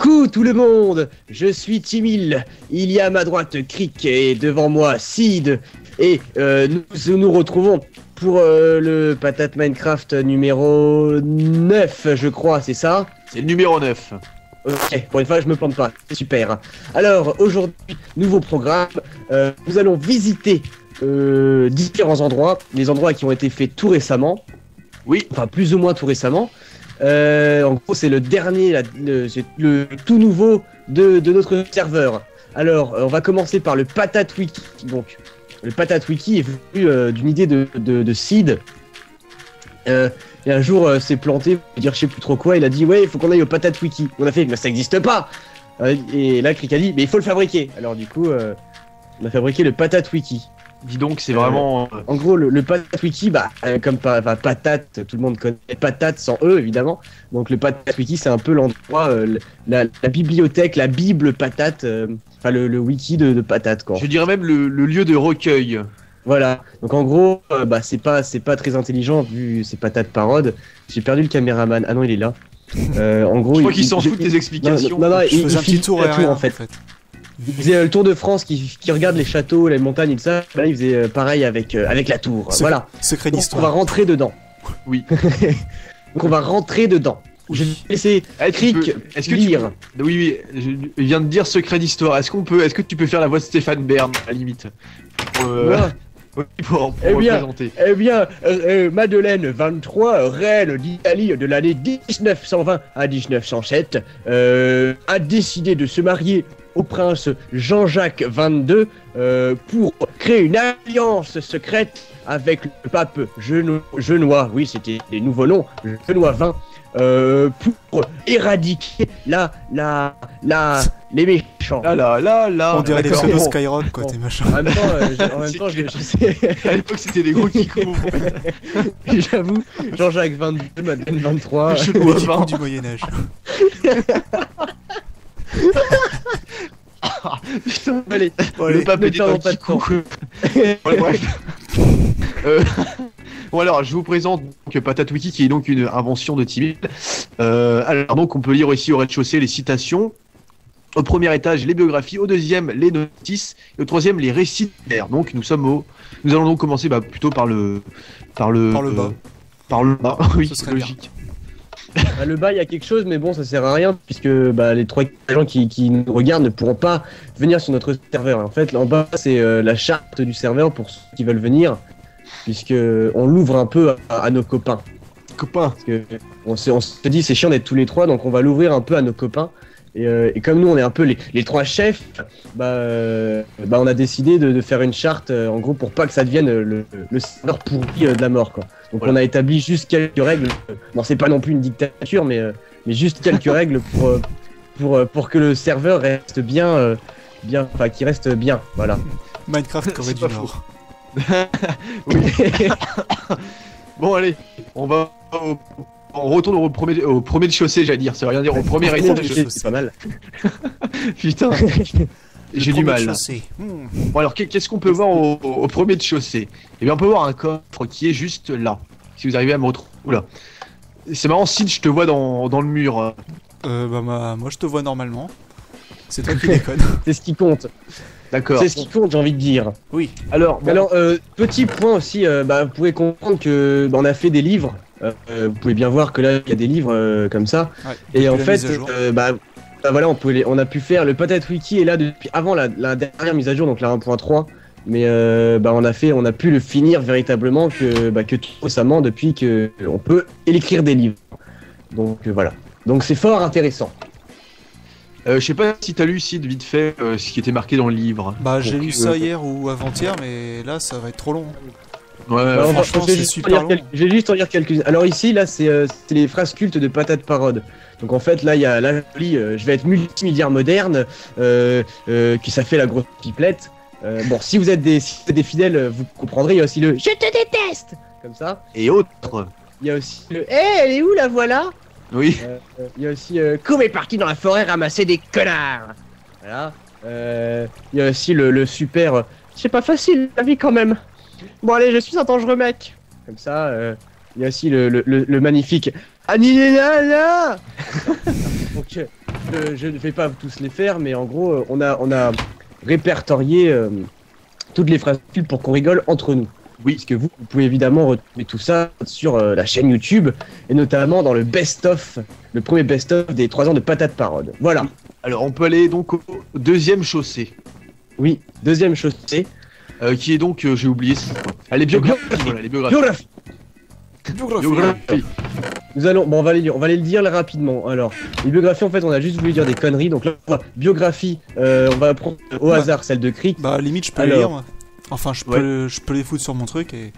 Coucou tout le monde, je suis Timil, il y a à ma droite Crick et devant moi Sid et nous retrouvons pour le patate Minecraft numéro 9 je crois, c'est ça? C'est le numéro 9. Ok, pour une fois je me plante pas, c'est super. Alors aujourd'hui, nouveau programme, nous allons visiter différents endroits, les endroits qui ont été faits tout récemment. Oui. Enfin plus ou moins tout récemment. En gros, c'est le dernier, c'est le tout nouveau de notre serveur. Alors, on va commencer par le Patate Wiki. Donc, le Patate Wiki est venu d'une idée de Sid. Et un jour, s'est planté, pour dire je sais plus trop quoi. Il a dit ouais, il faut qu'on aille au Patate Wiki. On a fait, mais ça n'existe pas. Et là, Crick a dit, mais il faut le fabriquer. Alors du coup, on a fabriqué le Patate Wiki. Dis donc, c'est vraiment... En gros, le Patate Wiki, comme patate, tout le monde connaît patate sans E, évidemment. Donc le Patate Wiki, c'est un peu l'endroit, la bibliothèque, la bible patate, enfin le wiki de patate, quoi. Je dirais même le lieu de recueil. Voilà. Donc en gros, c'est pas très intelligent, vu c'est patate parode. J'ai perdu le caméraman. Ah non, il est là. En gros, je crois qu'il s'en fout de tes explications. Non, il faisait un petit tour en fait. Il faisait le Tour de France qui regarde les châteaux, les montagnes et tout ça. Là, il faisait pareil avec la tour. Voilà. Secret Donc, d'histoire. on va rentrer dedans. Oui. Donc on va rentrer dedans. Je vais laisser Crick lire. Oui, je viens de dire secret d'histoire. Est-ce que tu peux faire la voix de Stéphane Bern, à la limite pour représenter. Eh bien, Madeleine 23, reine d'Italie de l'année 1920 à 1907, a décidé de se marier au prince Jean-Jacques 22 pour créer une alliance secrète avec le pape Genois, oui c'était les nouveaux noms, Genois 20, pour éradiquer les méchants. Là. On dirait des pseudo Skyrock, quoi, tes machins. En même temps, je sais. À l'époque, c'était des gros kikos. J'avoue, Jean-Jacques 22, Madeleine 23. Le Kiko du Moyen-Âge. Putain, allez, le pape n'était pas de coup. Bon alors, je vous présente donc Patate Wiki qui est donc une invention de Timil. Alors donc on peut lire ici au rez-de-chaussée les citations. Au premier étage, les biographies. Au deuxième, les notices. Et au troisième, les récits d'air. Donc nous allons donc commencer plutôt par le bas. Par le bas, oui, c'est logique. Le bas, il y a quelque chose, mais bon, ça sert à rien, puisque les 3 gens qui nous regardent ne pourront pas venir sur notre serveur. En fait, là en bas, c'est la charte du serveur pour ceux qui veulent venir, puisque on l'ouvre un peu à nos copains. Parce que on se dit, c'est chiant d'être tous les 3, donc on va l'ouvrir un peu à nos copains. Et comme nous, on est un peu les 3 chefs, on a décidé de faire une charte, en gros, pour pas que ça devienne le serveur pourri de la mort, quoi. Donc voilà. On a établi juste quelques règles. Bon, c'est pas non plus une dictature, mais juste quelques règles pour que le serveur reste bien, qu'il reste bien, voilà. Minecraft Corée du Nord. Oui. Bon allez, on retourne au premier de chaussée, j'allais dire. Ça veut rien dire au premier étage. C'est pas mal. Putain. J'ai du mal. Bon alors, qu'est-ce qu'on peut voir au premier de chaussée? Eh bien, on peut voir un coffre qui est juste là. Si vous arrivez à me retrouver. Oula. C'est marrant, Sid, je te vois dans le mur. Moi, je te vois normalement. C'est toi qui déconne. C'est ce qui compte. D'accord. C'est ce qui compte, j'ai envie de dire. Oui. Alors, petit point aussi, vous pouvez comprendre que on a fait des livres. Vous pouvez bien voir que là, il y a des livres comme ça. Ouais, et en fait, voilà, on a pu faire le Patate Wiki est là depuis avant la dernière mise à jour, donc la 1.3. Mais on a pu le finir véritablement que tout récemment depuis que on peut écrire des livres. Donc voilà. Donc c'est fort intéressant. Je sais pas si t'as lu, Sid, vite fait, ce qui était marqué dans le livre. J'ai lu ça hier ou avant-hier, mais là ça va être trop long. Ouais, franchement c'est super long. Je vais juste en lire quelques-unes. Alors ici, là, c'est les phrases cultes de Patate Parode. Donc en fait, là, il y a je vais être multimilliardaire moderne, qui ça fait la grosse pipelette. Bon, si vous êtes des fidèles, vous comprendrez. Il y a aussi le je te déteste, comme ça. Et autres. Il y a aussi le elle est où la voilà. Oui. Il y a aussi Koum est parti dans la forêt ramasser des connards. Voilà. Il y a aussi le super. C'est pas facile la vie quand même. Bon allez, je suis un dangereux mec. Comme ça. Il y a aussi le magnifique Anilena là. Donc je ne vais pas tous les faire, mais en gros, on a répertorié toutes les phrases pour qu'on rigole entre nous. Oui, parce que vous pouvez évidemment retrouver tout ça sur la chaîne YouTube, et notamment dans le best-of, le premier best-of des 3 ans de Patate Parode. Voilà. Alors, on peut aller donc au deuxième chaussée. Oui, deuxième chaussée. Qui est donc, j'ai oublié ça. Ah, les biographies. Voilà, les biographies. Biographie. Nous allons, bon, on va les dire là, rapidement. Alors, les biographies, en fait, on a juste voulu dire des conneries. Donc là, biographie, on va prendre au hasard celle de Crick. Bah, limite, je peux les lire, moi. Enfin, je peux les foutre sur mon truc et.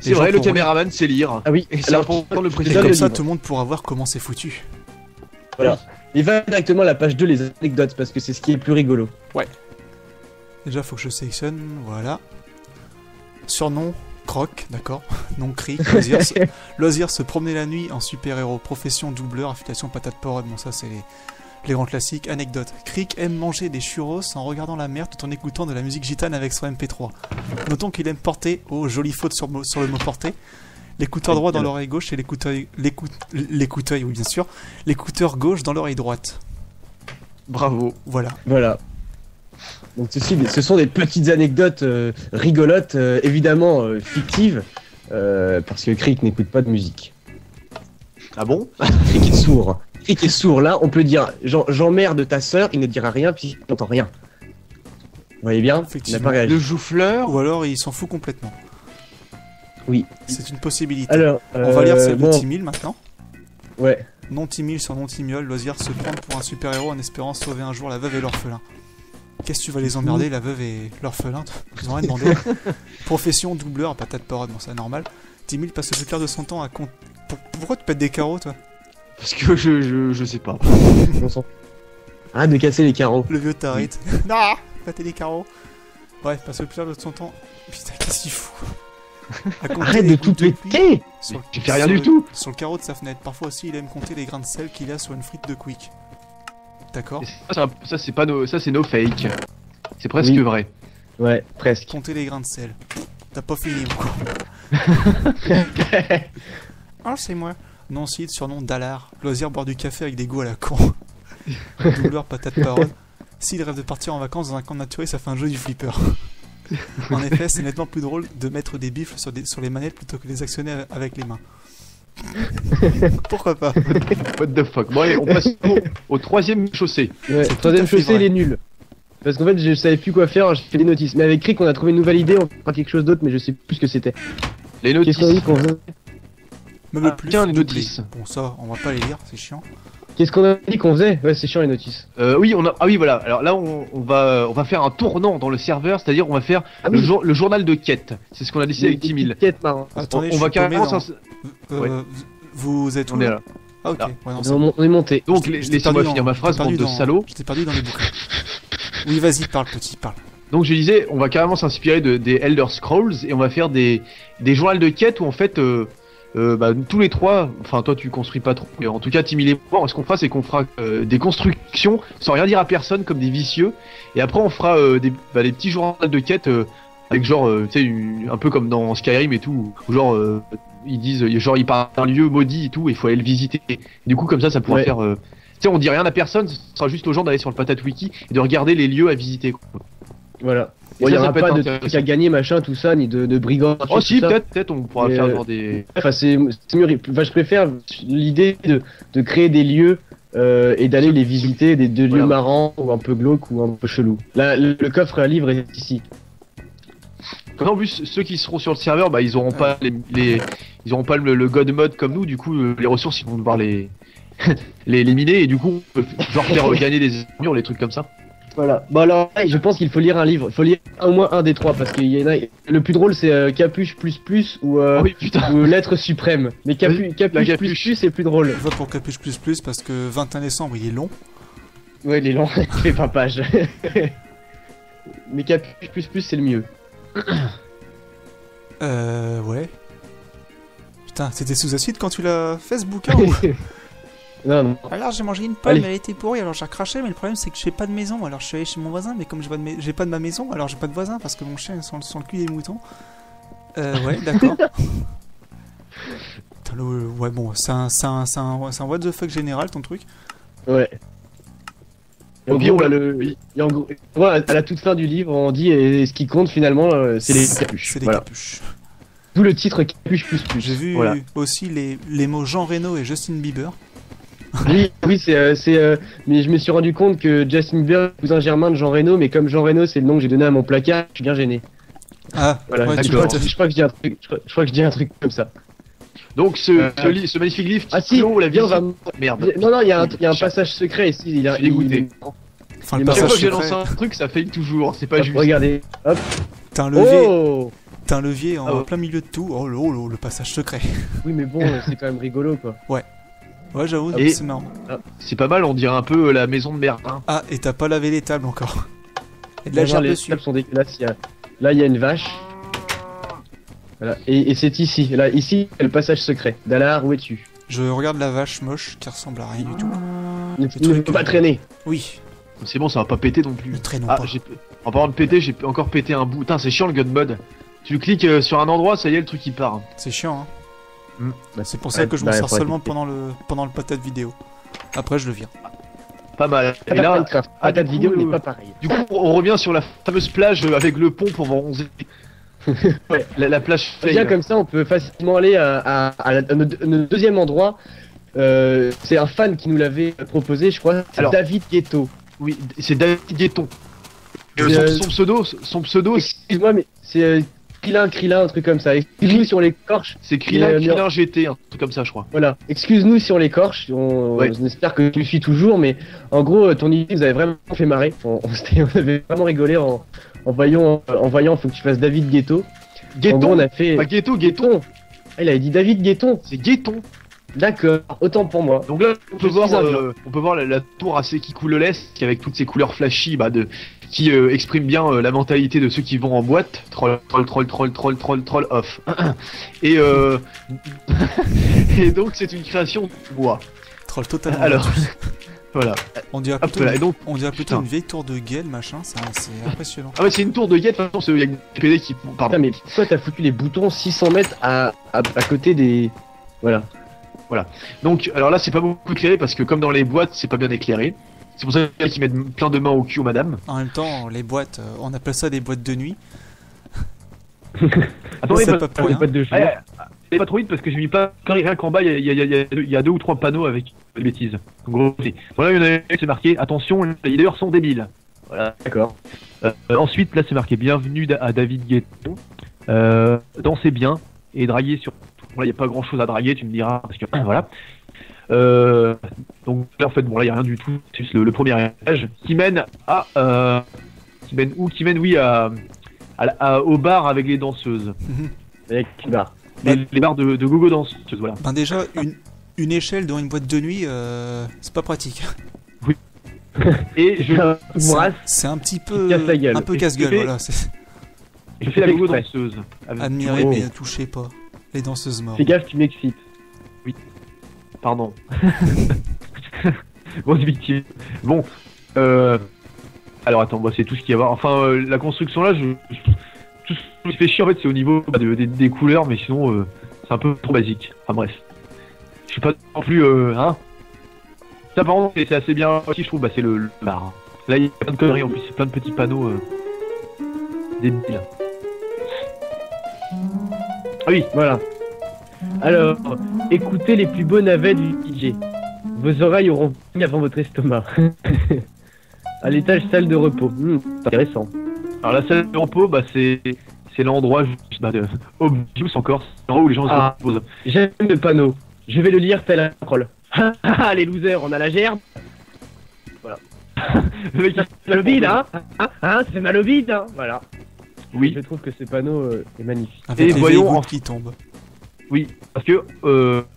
C'est vrai, le caméraman sait lire. Ah oui, et c'est important de le Et préciser. comme le ça, livre. tout le monde pourra voir comment c'est foutu. Voilà. Il va directement à la page 2, les anecdotes, parce que c'est ce qui est le plus rigolo. Déjà, faut que je sélectionne. Voilà. Surnom, Croc, d'accord. Nom, Crick. Loisir, se promener la nuit en super-héros. Profession, doubleur. Affiliation, patate parode. Bon, ça, c'est les grands classiques. Anecdote. Crick aime manger des churros en regardant la mer tout en écoutant de la musique gitane avec son MP3. Notons qu'il aime porter, oh, jolie faute sur le mot porter, l'écouteur droit dans l'oreille gauche et l'écouteur, oui, bien sûr, l'écouteur gauche dans l'oreille droite. Bravo. Voilà. Voilà. Donc ce sont des petites anecdotes rigolotes, évidemment fictives, parce que Crick n'écoute pas de musique. Ah bon? Crick est sourd. Crick est sourd. Là, on peut dire j'emmerde ta sœur, il ne dira rien puisqu'il n'entend rien. Vous voyez bien? Il n'a Effectivement. pas réagi. Le jouffleur. Ou alors il s'en fout complètement. Oui. C'est une possibilité. Alors, On va lire celle de bon, Timil maintenant. ouais. Non Timil sur non Timiol, loisir se prendre pour un super-héros en espérant sauver un jour la veuve et l'orphelin. Qu'est-ce que tu vas les emmerder, la veuve et l'orphelin? Ils ont rien demandé. Profession, doubleur, patate parode, bon c'est normal. Timil passe le plus clair de son temps à compte. Pourquoi tu pètes des carreaux toi? Parce que je sais pas. On s'en fout. Arrête de casser les carreaux. Le vieux tarite. Non, pâter des carreaux. Bref, passe le plus clair de son temps. Putain, qu'est-ce qu'il fout? À compter Arrête les de tout gouttes pluie péter. sur le- Tu fais rien sur du le- tout. Sur le carreau de sa fenêtre. Parfois aussi, il aime compter les grains de sel qu'il a sur une frite de Quick. D'accord. Et ça c'est pas nos, ça c'est nos fakes. C'est presque Oui. vrai. Ouais, presque. Compter les grains de sel. T'as pas fini encore. Ah, c'est moi. Non, Sid, surnom Dallar. Loisir, boire du café avec des goûts à la con. Doubleur, patate parole. S'il rêve de partir en vacances dans un camp naturel, ça fait un jeu du flipper. En effet, c'est nettement plus drôle de mettre des bifles sur les manettes plutôt que de les actionner avec les mains. Pourquoi pas? What the fuck. Bon allez, on passe au troisième chaussée. Ouais, C'est tout troisième à fait chaussée, vrai. il est nul. Parce qu'en fait, je savais plus quoi faire, j'ai fait des notices. Mais avec Crick, on a trouvé une nouvelle idée, on fera quelque chose d'autre, mais je sais plus ce que c'était. Les notices. Qu'est-ce qu'on dit qu'on faisait Même Ah, le plus tiens, les doublé. notices. Bon, ça, on va pas les lire, c'est chiant. Qu'est-ce qu'on a dit qu'on faisait? Ouais, c'est chiant les notices. Oui, ah oui voilà. Alors là on va faire un tournant dans le serveur, c'est-à-dire on va faire Ah oui. le journal de quête. C'est ce qu'on a décidé avec Timil. Quête marrant. Attendez, On je va suis paumé carrément dans- s'en- Ouais. Vous êtes où On est là. Ah, ok. Là. Ouais, non, c'est On est monté. Donc J'étais laissez-moi perdu finir dans- ma phrase, j'étais bande perdu de dans- salauds. J'étais perdu dans les bouquins. Oui, vas-y, parle, petit, parle. Donc je disais, on va carrément s'inspirer des Elder Scrolls et on va faire des journaux de quête où en fait tous les trois, enfin toi tu construis pas trop, mais en tout cas Timil et moi, ce qu'on fera c'est qu'on fera des constructions sans rien dire à personne comme des vicieux et après on fera des petits journaux de quête avec genre tu sais un peu comme dans Skyrim et tout où genre ils disent genre ils parlent d'un lieu maudit et tout et il faut aller le visiter. Et du coup comme ça pourra Ouais. faire tu sais on dit rien à personne, ce sera juste aux gens d'aller sur le patate wiki et de regarder les lieux à visiter quoi. Voilà. Et Bon, il y ça aura peut pas être de intéressant. trucs à gagner, machin, tout ça, ni de brigands. Oh si, tout ça. peut-être on pourra Mais, faire genre des... Enfin, c'est mieux. Enfin, je préfère l'idée de créer des lieux et d'aller les visiter, des lieux Voilà. marrants ou un peu glauques ou un peu chelous. Là, le coffre à livres est ici. En plus, ceux qui seront sur le serveur, bah ils auront pas ils auront pas le god mode comme nous, du coup les ressources ils vont devoir les les miner et du coup on peut genre faire gagner des armures, les trucs comme ça. Voilà. Bon alors, je pense qu'il faut lire un livre. Il faut lire au moins un des trois parce qu'il y en a. Le plus drôle c'est Capuche plus plus ou, Ah oui putain. ou Lettre suprême. Mais Vas-y, Capuche la plus Capuche. plus c'est plus drôle. Je vote pour Capuche plus parce que 21 décembre il est long. Ouais, il est long. Il fait 20 pages. Mais Capuche plus c'est le mieux. Ouais. Putain, c'était sous acide quand tu l'as fait ce bouquin ou... Non, non. Alors j'ai mangé une pomme, Allez. elle était pourrie, alors j'ai recraché, mais le problème c'est que j'ai pas de maison, alors je suis allé chez mon voisin, mais comme j'ai pas de ma maison, alors j'ai pas de voisin parce que mon chien est sur le cul des moutons. Ouais, d'accord. Putain, ouais, bon, c'est un what the fuck général ton truc. Ouais. Et en Au gros, pire, bah, et en gros, voilà, à la toute fin du livre, on dit et ce qui compte finalement, c'est les capuches. C'est les Voilà. capuches. D'où le titre Capuche plus plus. J'ai vu Voilà. aussi les mots Jean Reno et Justin Bieber. Oui, mais je me suis rendu compte que Justin Bieber est cousin germain de Jean Reno, mais comme Jean Reno c'est le nom que j'ai donné à mon placard, je suis bien gêné. Ah, Voilà, ouais, je, tu crois, vois, je crois que je dis un truc, je crois que je dis un truc comme ça. Donc ce magnifique livre qui Ah si, clôt la bien, vie. on va... Merde. Non, il y a un passage secret ici. Il a, Je suis dégoûté. enfin, Mais le Chaque fois passage que j'ai secret. lancé un truc, ça faille toujours, c'est pas Hop, juste. regardez. Hop. T'as un levier, Oh t'as un levier en Ah ouais. plein milieu de tout. Oh là, le passage secret. Oui, mais bon, c'est quand même rigolo quoi. Ouais, j'avoue, Et- c'est marrant. C'est pas mal, on dirait un peu la maison de Merlin. Ah, et t'as pas lavé les tables encore. Et de la Là, gerbe les dessus. tables sont dégueulasses. Là, il y a une vache. Voilà. Et c'est ici. Là, ici, le passage secret. Dalar, où es-tu? Je regarde la vache moche qui ressemble à rien du tout. Ne truc, peux pas traîner. Oui, C'est bon, ça va pas péter non plus. ne traînons Ah, pas. en parlant de péter, j'ai encore pété un bout. Putain, c'est chiant le gun mode. Tu cliques sur un endroit, ça y est, le truc il part. C'est chiant, hein. Bah, C'est pour ça que je m'en bah, sers faudrait seulement que- pendant le patate vidéo. Après, je le vire. Pas mal. Et Et là, là, ta du coup, vidéo n'est pas pareille. du coup, on revient sur la fameuse plage avec le pont pour bronzer. Ouais, la plage Bien fail. comme ça, on peut facilement aller à notre deuxième endroit. C'est un fan qui nous l'avait proposé, je crois. C'est Alors- David Ghetto. Oui, c'est David Guetton. C'est, Son pseudo, Excuse-moi, mais c'est Krillin, un truc comme ça. Excuse-nous si on l'écorche. c'est Krillin, Mais, Krillin GT, un truc comme ça, je crois. Voilà. Excuse-nous si on l'écorche. Ouais. On espère que tu le suis toujours, mais en gros, ton idée nous avait vraiment fait marrer. On avait vraiment rigolé en voyant. Faut que tu fasses David Ghetto. En gros, Guetton, on a fait. pas Guetton. Ghetton. Ah, il avait dit David Ghetton. C'est Guetton. D'accord. Autant pour moi. Donc là, on peut Je voir, suis un blanc. la tour assez qui coule l'est, avec toutes ces couleurs flashy, qui expriment bien la mentalité de ceux qui vont en boîte. Troll, off. Et et donc c'est une création de bois. Troll totalement. Alors, voilà. on dirait Hop plutôt, là. Et donc, on dirait plutôt putain. une vieille tour de gueule, machin. C'est impressionnant. ah ouais, c'est une tour de guette. De toute façon, il y a des PD qui, Putain, pardon. mais pourquoi t'as foutu les boutons 600 mètres à côté des. Voilà. Donc, alors là, c'est pas beaucoup éclairé parce que comme dans les boîtes, c'est pas bien éclairé. C'est pour ça qu'ils mettent plein de mains au cul aux madame. En même temps, les boîtes, on appelle ça des boîtes de nuit. Attendez, C'est pas pour rien. Pas de jeu. c'est pas trop vite parce que j'ai mis pas rien qu'en bas, il y a 2 ou 3 panneaux avec des bêtises. Donc, gros, voilà, il y en a un qui c'est marqué attention, les leaders sont débiles. Voilà. D'accord. Ensuite, là, c'est marqué bienvenue à David Guetton. Dansez bien et draguez sur. Bon, là, il n'y a pas grand chose à draguer, tu me diras, parce que voilà. Donc, là, en fait, bon, là, il n'y a rien du tout. C'est juste le premier étage qui mène à. Qui mène, oui, au bar avec les danseuses. Avec une barre. Les bars de gogo danseuses, voilà. Ben déjà, une échelle dans une boîte de nuit, c'est pas pratique. Et je C'est un petit Qui te casse la gueule. peu Et casse-gueule, je fais- voilà. C'est fais la gogo exprès. danseuse. admirer, Oh. mais touchez pas. Les danseuses mortes. Fais gaffe, tu m'excites. Pardon. Grosse victime. Bon, alors attends, bah, c'est tout ce qu'il y a à voir. Enfin, la construction là, tout ce qui fait chier en fait, c'est au niveau des couleurs, mais sinon, c'est un peu trop basique. Enfin bref. Je suis pas non plus, hein. Ça par contre, c'est assez bien aussi, je trouve, bah, c'est le bar. Là, il y a plein de conneries en plus, c'est plein de petits panneaux débiles. Ah oui, Voilà. Alors, écoutez les plus beaux navets du DJ. Vos oreilles auront fini avant votre estomac. À l'étage salle de repos. Intéressant. alors la salle de repos, bah, c'est l'endroit juste, bah, obvious encore, c'est l'endroit où les gens Ah. se reposent. J'aime le panneau. Je vais le lire tel un troll. Ah, les losers, on a la gerbe. Le mec, Ça fait mal au vide, hein. Ça fait mal au vide, hein. Voilà. Oui, Je trouve que ce panneau est magnifique. Avec Et les voyons vieilles en- gouttes qui tombent. oui, parce que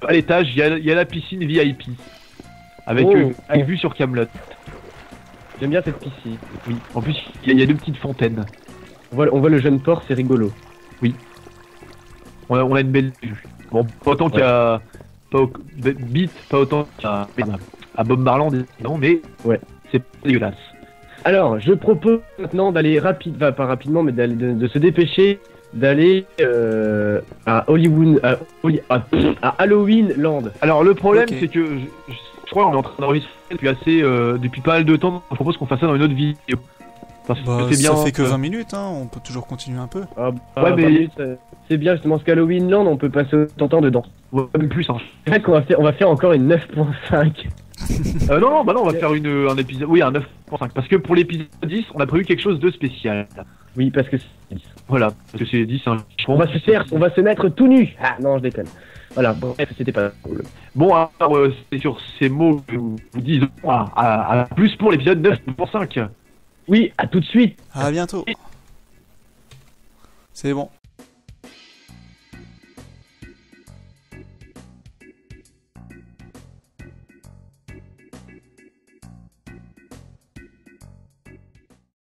à l'étage, il y a la piscine VIP avec Oh. avec vue sur Camelot. J'aime bien cette piscine. Oui, en plus il y a 2 petites fontaines. On voit le jeune port, c'est rigolo. On a une belle vue. Bon, pas autant qu'à Beat, pas autant à Bob Marland, non, mais Ouais. c'est pas dégueulasse. Alors, je propose maintenant d'aller pas rapidement, mais de se dépêcher d'aller à Hollywood, à Halloween Land. Alors le problème Ok. c'est que je crois, on est en train d'enregistrer depuis pas mal de temps. Je propose qu'on fasse ça dans une autre vidéo. Parce Bah, que c'est bien. ça fait que 20 minutes, hein, on peut toujours continuer un peu. Ouais, mais- c'est bien justement parce qu'Halloween Land, on peut passer autant de temps dedans. Ouais, même plus. Hein. C'est vrai qu'on va faire encore une 9.5. Non, on va faire un épisode. Oui, un 9.5. Parce que pour l'épisode 10, on a prévu quelque chose de spécial. Oui, parce que Voilà, parce que c'est 10. Hein. on va se mettre tout nu. Ah non, je déconne. Voilà, bref, c'était pas cool. Bon, alors, c'est sur ces mots que nous vous disons à plus pour l'épisode 9.5. Oui, à tout de suite. À bientôt. C'est bon.